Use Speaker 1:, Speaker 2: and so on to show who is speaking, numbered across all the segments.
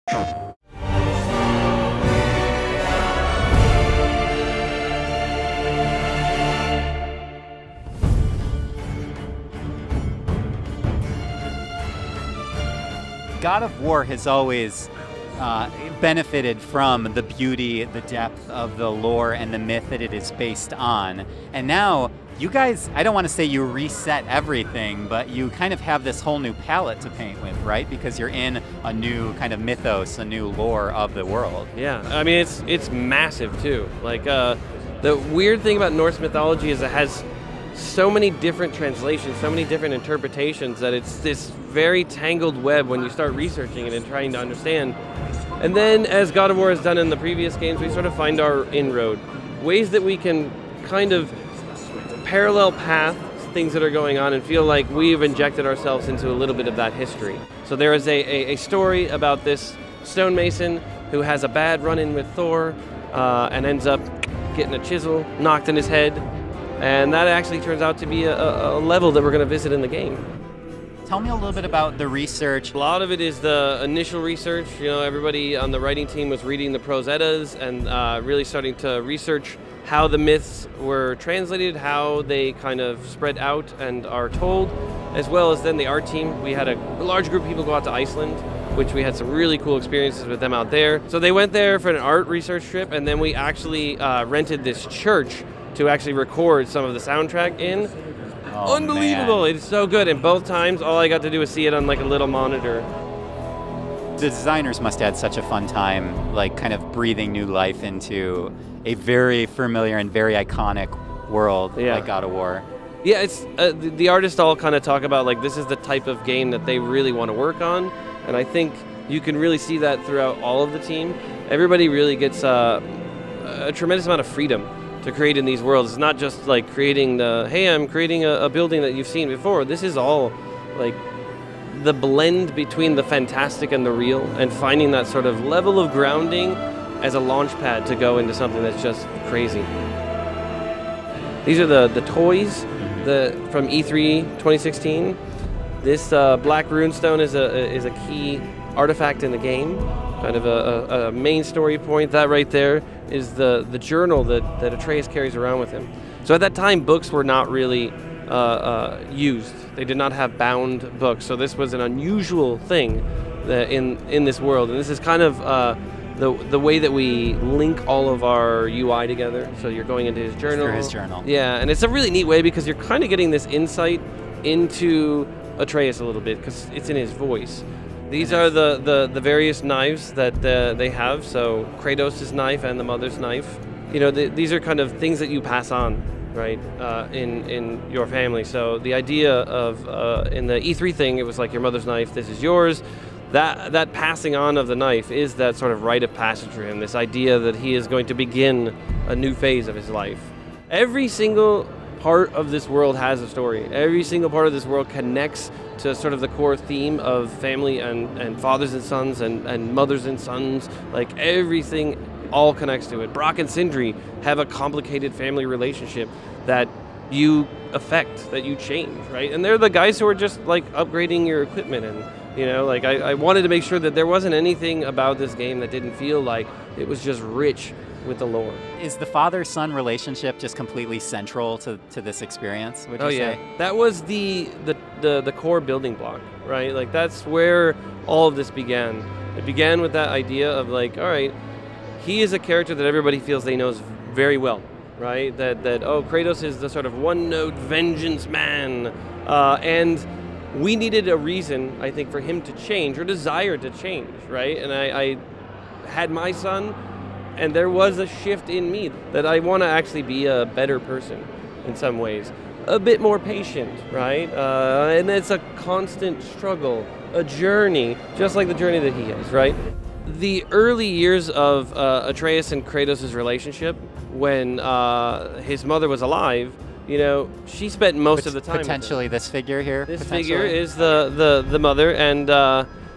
Speaker 1: God of War has always benefited from the beauty, the depth of the lore and the myth that it is based on. And now you guys, I don't want to say you reset everything, but you kind of have this whole new palette to paint with, right? Because you're in a new kind of mythos, a new lore of the world.
Speaker 2: Yeah, I mean, it's massive too. Like, the weird thing about Norse mythology is it has so many different translations, so many different interpretations, that it's this very tangled web when you start researching it and trying to understand. And then, as God of War has done in the previous games, we sort of find our inroad. Ways that we can kind of parallel path things that are going on and feel like we've injected ourselves into a little bit of that history. So there is a story about this stonemason who has a bad run-in with Thor and ends up getting a chisel knocked in his head. And that actually turns out to be a level that we're going to visit in the game.
Speaker 1: Tell me a little bit about the research.
Speaker 2: A lot of it is the initial research. You know, everybody on the writing team was reading the prose Eddas and really starting to research how the myths were translated, how they kind of spread out and are told, as well as then the art team. We had a large group of people go out to Iceland, which we had some really cool experiences with them out there. So they went there for an art research trip, and then we actually rented this church to actually record some of the soundtrack in.
Speaker 1: Oh,
Speaker 2: unbelievable,
Speaker 1: man.
Speaker 2: It's so good. And both times, all I got to do was see it on like a little monitor.
Speaker 1: The designers must have had such a fun time, like kind of breathing new life into a very familiar and very iconic world like God of War.
Speaker 2: Yeah, it's the artists all kind of talk about like this is the type of game that they really want to work on, and I think you can really see that throughout all of the team. Everybody really gets a tremendous amount of freedom to create in these worlds. It's not just like creating hey, I'm creating a building that you've seen before. This is all like the blend between the fantastic and the real, and finding that sort of level of grounding as a launch pad to go into something that's just crazy. These are the toys from E3 2016. This black runestone is a key artifact in the game, kind of a main story point. That right there is the journal that Atreus carries around with him. So at that time, books were not really used. They did not have bound books. So this was an unusual thing in this world. And this is kind of the way that we link all of our UI together. So you're going into his journal.
Speaker 1: Through his journal.
Speaker 2: Yeah, and it's a really neat way because you're kind of getting this insight into Atreus a little bit because it's in his voice. These are the various knives that they have. So Kratos' knife and the mother's knife. You know, these are kind of things that you pass on, right, in your family. So the idea of in the E3 thing, it was like your mother's knife, this is yours. That passing on of the knife is that sort of rite of passage for him, this idea that he is going to begin a new phase of his life. Every single part of this world has a story. Every single part of this world connects to sort of the core theme of family and fathers and sons and mothers and sons. Like everything all connects to it. Brock and Sindri have a complicated family relationship that you affect, that you change, right? And they're the guys who are just like upgrading your equipment. And you know, like I wanted to make sure that there wasn't anything about this game that didn't feel like it was just rich with the lore.
Speaker 1: Is the father-son relationship just completely central to this experience, would you say?
Speaker 2: That was the core building block, right? Like that's where all of this began. It began with that idea of like, all right, he is a character that everybody feels they knows very well, right? That oh, Kratos is the sort of one-note vengeance man, and we needed a reason, I think, for him to change or desire to change, right? And I had my son, and there was a shift in me that I want to actually be a better person in some ways, a bit more patient, right? And it's a constant struggle, a journey, just like the journey that he has, right? The early years of Atreus and Kratos' relationship, when his mother was alive, you know, she spent most of the time
Speaker 1: potentially with this figure here.
Speaker 2: This figure is the mother, and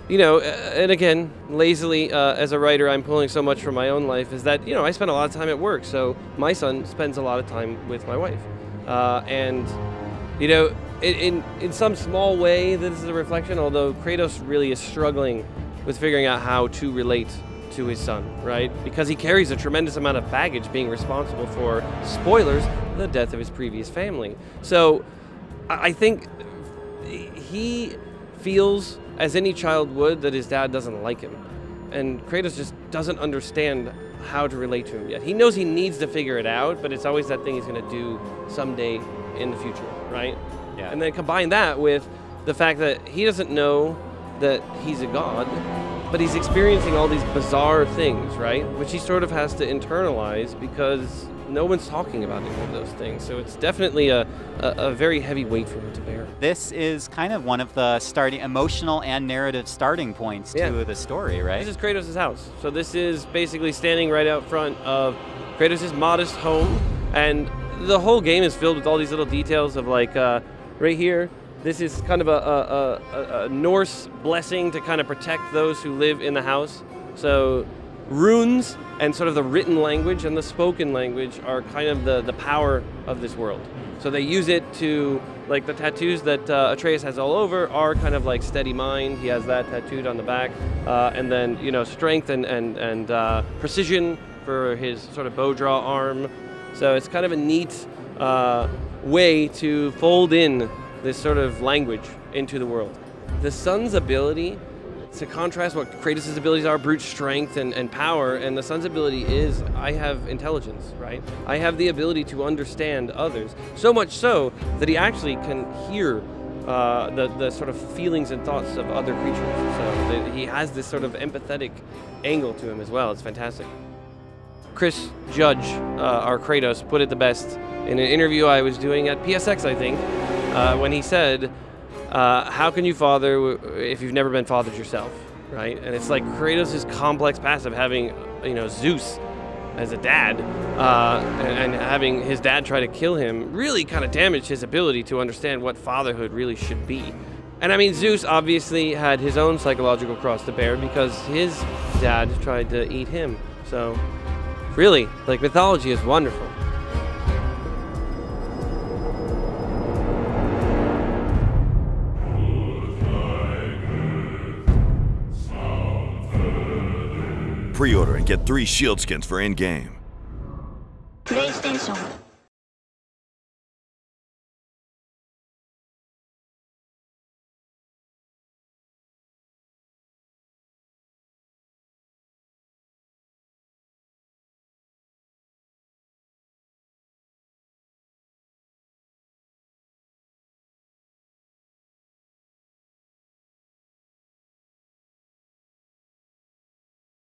Speaker 2: you know, and again, lazily as a writer, I'm pulling so much from my own life. Is that, you know, I spend a lot of time at work, so my son spends a lot of time with my wife, and you know, in some small way, this is a reflection. Although Kratos really is struggling with figuring out how to relate to his son, right? Because he carries a tremendous amount of baggage being responsible for, spoilers, the death of his previous family. So I think he feels, as any child would, that his dad doesn't like him. And Kratos just doesn't understand how to relate to him yet. He knows he needs to figure it out, but it's always that thing he's going to do someday in the future, right?
Speaker 1: Yeah.
Speaker 2: And then combine that with the fact that he doesn't know that he's a god, but he's experiencing all these bizarre things, right? Which he sort of has to internalize because no one's talking about any of those things. So it's definitely a very heavy weight for him to bear.
Speaker 1: This is kind of one of the starting emotional and narrative starting points to the story, right?
Speaker 2: This is Kratos' house. So this is basically standing right out front of Kratos' modest home, and the whole game is filled with all these little details of like right here, this is kind of a Norse blessing to kind of protect those who live in the house. So runes and sort of the written language and the spoken language are kind of the power of this world. So they use it to, like the tattoos that Atreus has all over are kind of like steady mind. He has that tattooed on the back. And then, you know, strength and precision for his sort of bow draw arm. So it's kind of a neat way to fold in this sort of language into the world. The son's ability, to contrast what Kratos' abilities are, brute strength and power, and the son's ability is, I have intelligence, right? I have the ability to understand others, so much so that he actually can hear the sort of feelings and thoughts of other creatures. So he has this sort of empathetic angle to him as well. It's fantastic. Chris Judge, our Kratos, put it the best in an interview I was doing at PSX, I think, when he said, how can you father if you've never been fathered yourself, right? And it's like Kratos' complex past of having, you know, Zeus as a dad, and having his dad try to kill him really kind of damaged his ability to understand what fatherhood really should be. And I mean, Zeus obviously had his own psychological cross to bear because his dad tried to eat him. So really, like, mythology is wonderful.
Speaker 3: Pre-order and get 3 shield skins for in-game.
Speaker 4: PlayStation